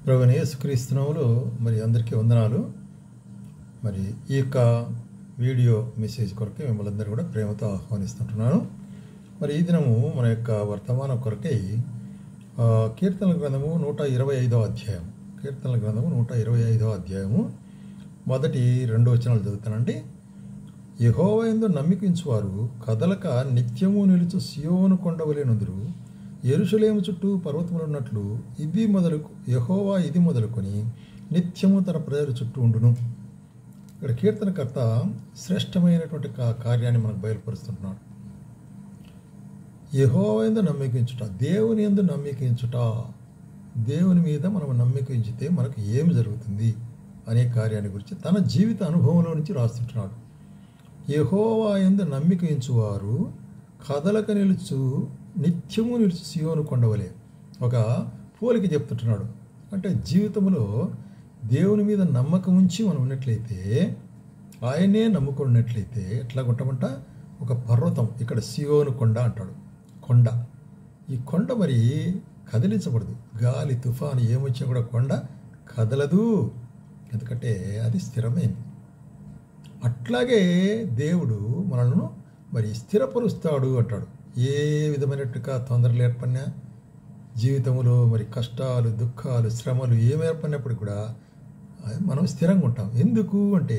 ప్రభువైన యేసుక్రీస్తునామములో మరి అందరికీ వందనాలు. మరి ఈ యొక్క వీడియో మెసేజ్ కొరకే మిమ్మల్ని అందరూ కూడా ప్రేమతో ఆహ్వానిస్తుంటున్నాను. మరి ఈ దినము మన యొక్క వర్తమానం కొరకై కీర్తనల గ్రంథము 125వ అధ్యాయం, కీర్తనల గ్రంథము 125వ అధ్యాయము మొదటి 2 వచనాలు చదువుతానండి. యెహోవా యందు నమ్మికించువారు కదలక నిత్యము నిలుచు సియోను కొండవలెనుదురు. యెరూషలేము చుట్టూ పర్వతములున్నట్లు యెహోవా ఇది మొదలుకొని నిత్యము తన ప్రజల చుట్టూ ఉండును. ఇక్కడ కీర్తనకర్త శ్రేష్టమైనటువంటి కార్యాన్ని మనకు బయలుపరుస్తున్నాడు. యెహోవా యందు నమ్మికించుట, దేవుని యందు నమ్మికించుట, దేవుని మీద మనం నమ్మికించితే మనకు ఏమి జరుగుతుంది అనే కార్యాన్ని గురించి తన జీవిత అనుభవంలో నుంచి రాస్తుంటున్నాడు. యెహోవా యందు నమ్మికించువారు కదలక నిత్యము నిలుచు సియోను కొండవలే. ఒక పోలిక చెప్తుంటున్నాడు. అంటే జీవితంలో దేవుని మీద నమ్మకం ఉంచి మనం ఉన్నట్లయితే, ఆయనే నమ్ముకున్నట్లయితే ఎట్లా ఉంటామంట, ఒక పర్వతం, ఇక్కడ సియోను కొండ అంటాడు. కొండ, ఈ కొండ మరి కదిలించబడదు. గాలి తుఫాను ఏమొచ్చినా కూడా కొండ కదలదు, ఎందుకంటే అది స్థిరమైంది. అట్లాగే దేవుడు మనల్ని మరి స్థిరపరుస్తాడు అంటాడు. ఏ విధమైనట్టుగా తొందరలు ఏర్పడినా, జీవితంలో మరి కష్టాలు, దుఃఖాలు, శ్రమలు ఏమి ఏర్పడినప్పుడు కూడా మనం స్థిరంగా ఉంటాం. ఎందుకు అంటే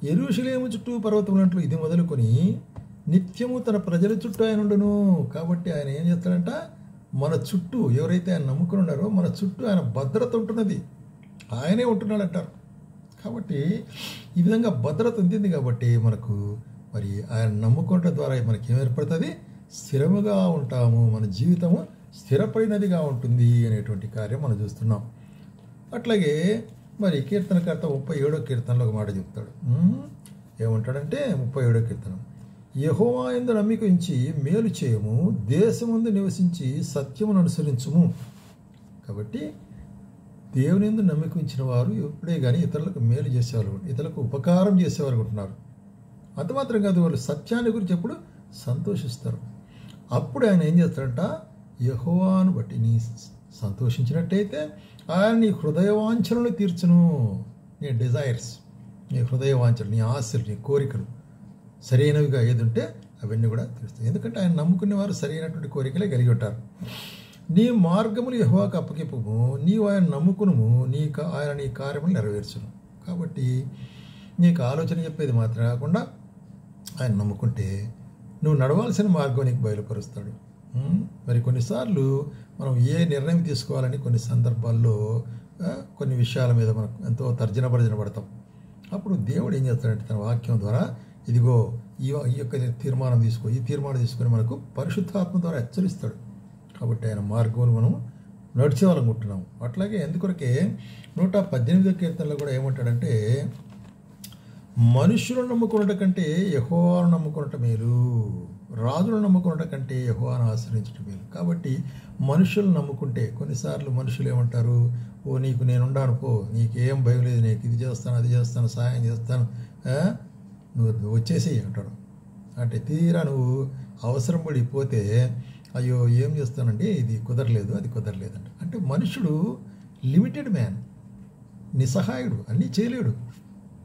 యెరూషలేము చుట్టూ పర్వతములంటూ ఇది మొదలుకొని నిత్యము తన ప్రజల చుట్టూ ఆయన ఉండును. కాబట్టి ఆయన ఏం చేస్తాడంట, మన చుట్టూ ఎవరైతే ఆయన నమ్ముకుని ఉన్నారో మన చుట్టూ ఆయన భద్రత ఉంటున్నది, ఆయనే ఉంటున్నాడు అంటారు. కాబట్టి ఈ విధంగా భద్రత ఉంటుంది. కాబట్టి మనకు మరి ఆయన నమ్ముకోవటం ద్వారా మనకి ఏం ఏర్పడుతుంది, స్థిరముగా ఉంటాము, మన జీవితము స్థిరపడినదిగా ఉంటుంది అనేటువంటి కార్యం మనం చూస్తున్నాం. అట్లాగే మరి కీర్తనకర్త 37వ కీర్తనలో ఒక మాట చెప్తాడు. ఏమంటాడంటే 37వ కీర్తనం, యెహోవా యందు నమ్మికించి మేలు చేయము, దేశమందు నివసించి సత్యమును అనుసరించుము. కాబట్టి దేవుని యందు నమ్మికించిన వారు ఎప్పుడే కానీ ఇతరులకు మేలు చేసేవారు, ఇతరులకు ఉపకారం చేసేవారు అనుకుంటున్నారు. అంత మాత్రం కాదు, వాళ్ళు సత్యాన్ని గురించి ఎప్పుడు సంతోషిస్తారు. అప్పుడు ఆయన ఏం చేస్తాడంట, యెహోవాను బట్టి నీ సంతోషించినట్టయితే ఆయన నీ హృదయవాంఛలను తీర్చును. నీ డిజైర్స్, నీ హృదయవాంఛలు, నీ ఆశలు, నీ కోరికలు సరైనవిగా ఏదుంటే అవన్నీ కూడా తీరుస్తాయి. ఎందుకంటే ఆయన నమ్ముకునే వారు సరైనటువంటి కోరికలే కలిగి ఉంటారు. నీ మార్గములు యెహోవాకు అప్పగింపుము, నీవు ఆయన నమ్ముకునుము, ఆయన నీ కార్యములు నెరవేర్చును. కాబట్టి నీకు ఆలోచన చెప్పేది మాత్రమే కాకుండా ఆయన నమ్ముకుంటే నువ్వు నడవాల్సిన మార్గం నీకు బయలుపరుస్తాడు. మరి కొన్నిసార్లు మనం ఏ నిర్ణయం తీసుకోవాలని కొన్ని సందర్భాల్లో కొన్ని విషయాల మీద మనం ఎంతో తర్జన పడతాం. అప్పుడు దేవుడు ఏం చేస్తాడంటే తన వాక్యం ద్వారా, ఇదిగో ఈ యొక్క తీర్మానం తీసుకో, ఈ తీర్మానం తీసుకొని మనకు పరిశుద్ధాత్మ ద్వారా హెచ్చరిస్తాడు. కాబట్టి ఆయన మార్గంలో మనం నడిచేవాలనుకుంటున్నాం. అట్లాగే ఎందుకొరకే 118వ కీర్తనలో కూడా ఏమంటాడంటే, మనుషులను నమ్ముకున్నట కంటే యెహోవాను నమ్ముకున్నట మేలు, రాజులను నమ్ముకున్నట కంటే యెహోవాను ఆశ్రయించటం మేలు. కాబట్టి మనుషులను నమ్ముకుంటే కొన్నిసార్లు మనుషులు ఏమంటారు, ఓ నీకు నేనుండాను, పో, నీకేం భయం లేదు, నీకు ఇది చేస్తాను, అది చేస్తాను, సహాయం చేస్తాను, నువ్వు వచ్చేసేయి అంటాడు. అంటే తీరా నువ్వు అవసరం పడిపోతే, అయ్యో ఏం చేస్తానంటే ఇది కుదరలేదు, అది కుదరలేదు అంటే మనుషుడు లిమిటెడ్ మ్యాన్, నిస్సహాయుడు, అన్నీ చేయలేడు.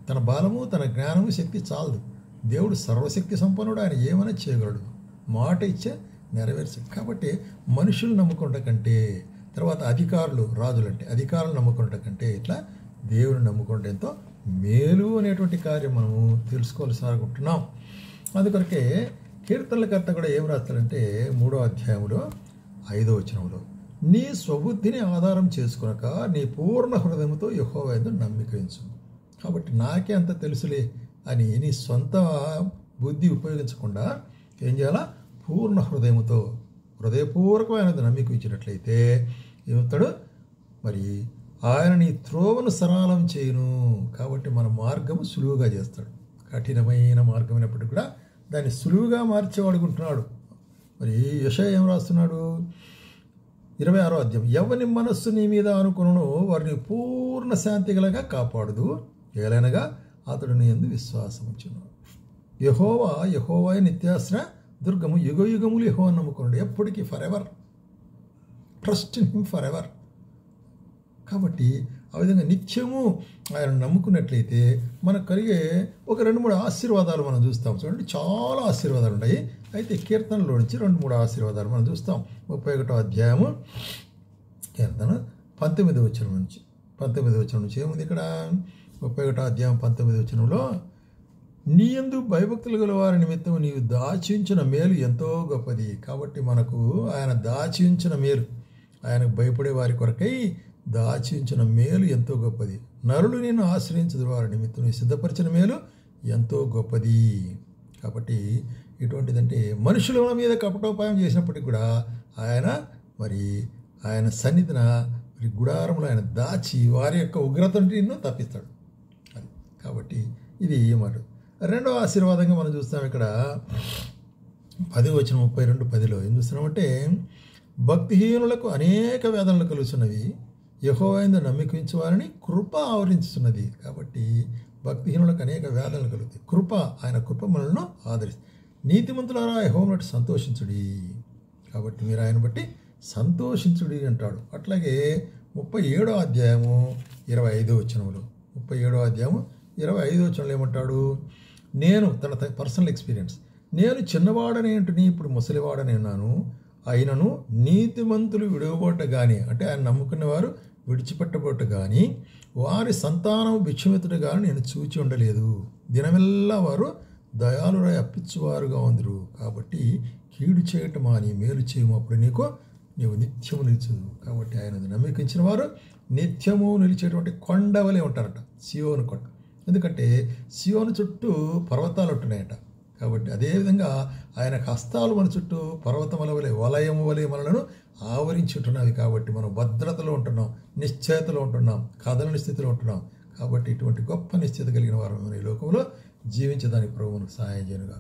తన బలము, తన జ్ఞానము, శక్తి చాలదు. దేవుడు సర్వశక్తి సంపన్నుడు, ఆయన ఏమైనా చేయగలడు, మాట ఇచ్చే నెరవేర్చడు. కాబట్టి మనుషులు నమ్ముకున్నట కంటే, తర్వాత అధికారులు, రాజులు అంటే అధికారులు నమ్ముకున్నట కంటే ఇట్లా దేవుని నమ్ముకుంటే ఎంతో మేలు అనేటువంటి కార్యం మనము తెలుసుకోవాల్సి అనుకుంటున్నాం. అందుకొరకే కీర్తనలకర్త కూడా ఏం రాస్తాడంటే 3వ అధ్యాయంలో 5వ వచనంలో, నీ స్వబుద్ధిని ఆధారం చేసుకునక నీ పూర్ణ హృదయంతో యెహోవా యందు నమ్మికించు. కాబట్టి నాకే అంత తెలుసులే అని నీ సొంత బుద్ధి ఉపయోగించకుండా ఏం చేయాలా, పూర్ణ హృదయంతో హృదయపూర్వకమైన నమ్మికించినట్లయితే ఏమవుతాడు, మరి ఆయన నీ త్రోవను సరళం చేయును. కాబట్టి మన మార్గము సులువుగా చేస్తాడు. కఠినమైన మార్గమైనప్పటికీ కూడా దాన్ని సులువుగా మార్చేవాడుకుంటున్నాడు. మరి యెషయా ఏం రాస్తున్నాడు, 26వ అధ్యాయం, ఎవని మనస్సు నీ మీద అనుకును వారిని పూర్ణ శాంతి గలగా కాపాడుదు, ఏలైనగా అతడు నీ యందు విశ్వాసం ఉంచును. యెహోవా నిత్యాశ్రయ దుర్గము, యుగ యుగములు యెహోవాను నమ్ముకున్నాడు. ఎప్పటికీ, for ever, trust in him for ever. కాబట్టి ఆ విధంగా నిత్యము ఆయన నమ్ముకున్నట్లయితే మనకు కలిగే ఒక 2-3 ఆశీర్వాదాలు మనం చూస్తాం. చూడండి, చాలా ఆశీర్వాదాలు ఉన్నాయి. అయితే కీర్తనలో నుంచి 2-3 ఆశీర్వాదాలు మనం చూస్తాం. 31వ అధ్యాయము కీర్తన 19వ వచనం నుంచి. 19వ వచనం నుంచి ఏముంది ఇక్కడ? 31వ అధ్యాయం 19వ వచనంలో, నీ యందు భయభక్తులు గల వారి నిమిత్తం నీవు దాచించిన మేలు ఎంతో గొప్పది. కాబట్టి మనకు ఆయన దాచించిన మేలు, ఆయనకు భయపడే వారి కొరకై దాచించిన మేలు ఎంతో గొప్పది. నరులు నేను ఆశ్రయించదు వారి నిమిత్తం నీ సిద్ధపరిచిన మేలు ఎంతో గొప్పది. కాబట్టి ఎటువంటిదంటే మనుషుల మీద కపటోపాయం చేసినప్పటికీ కూడా ఆయన సన్నిధిన గుడారంలో ఆయన దాచి వారి యొక్క ఉగ్రతను తప్పిస్తాడు. అది కాబట్టి ఇది మాట. రెండవ ఆశీర్వాదంగా మనం చూస్తాం ఇక్కడ 10వ వచనం 32:10 ఏం చూస్తున్నామంటే, భక్తిహీనులకు అనేక వేదనలు కలుగుతున్నవి, యెహోవా యందు నమ్మిక ఉంచు వారిని కృప ఆవరించుతున్నది. కాబట్టి భక్తిహీనులకు అనేక వేదనలు కలుగుతాయి. ఆయన కృప మనలను ఆదరిస్తుంది. నీతిమంతులారా యెహోవాను బట్టి సంతోషించుడి. కాబట్టి మీరు ఆయన బట్టి సంతోషించుడి అంటాడు. అట్లాగే 37వ అధ్యాయము 25వ వచనంలో 37వ అధ్యాయము 25వ వచనంలో ఏమంటాడు? నేను తన పర్సనల్ ఎక్స్పీరియన్స్, నేను చిన్నవాడనేంటిని ఇప్పుడు ముసలివాడని ఉన్నాను, అయినను నీతిమంతులు విడవబోట కానీ, అంటే ఆయన నమ్ముకున్న వారు విడిచిపెట్టబోట కానీ, వారి సంతానం భిక్షమితుడు కానీ నేను చూచి ఉండలేదు. దినమెల్లా వారు దయాళురై అప్పించువారుగా ఉందరు. కాబట్టి కీడు చేయటం అని మేలు చేయము, అప్పుడు నీవు నిత్యము నిలుచు. కాబట్టి ఆయన నమ్మకించిన వారు నిత్యము నిలిచేటువంటి కొండవలే ఉంటారట, సియోను కొండ. ఎందుకంటే సియోను చుట్టూ పర్వతాలు ఉంటున్నాయట. కాబట్టి అదేవిధంగా ఆయన హస్తాలు మన చుట్టూ పర్వతముల వలె, వలయము వలె మనలను ఆవరించి ఉంటున్నవి. కాబట్టి మనం భద్రతలో ఉంటున్నాం, నిశ్చయతలో ఉంటున్నాం, కదలని స్థితిలో ఉంటున్నాం. కాబట్టి ఇటువంటి గొప్ప నిశ్చయత కలిగిన వారు ఈ లోకంలో జీవించడానికి ప్రభువును సహాయం చేయనుగా.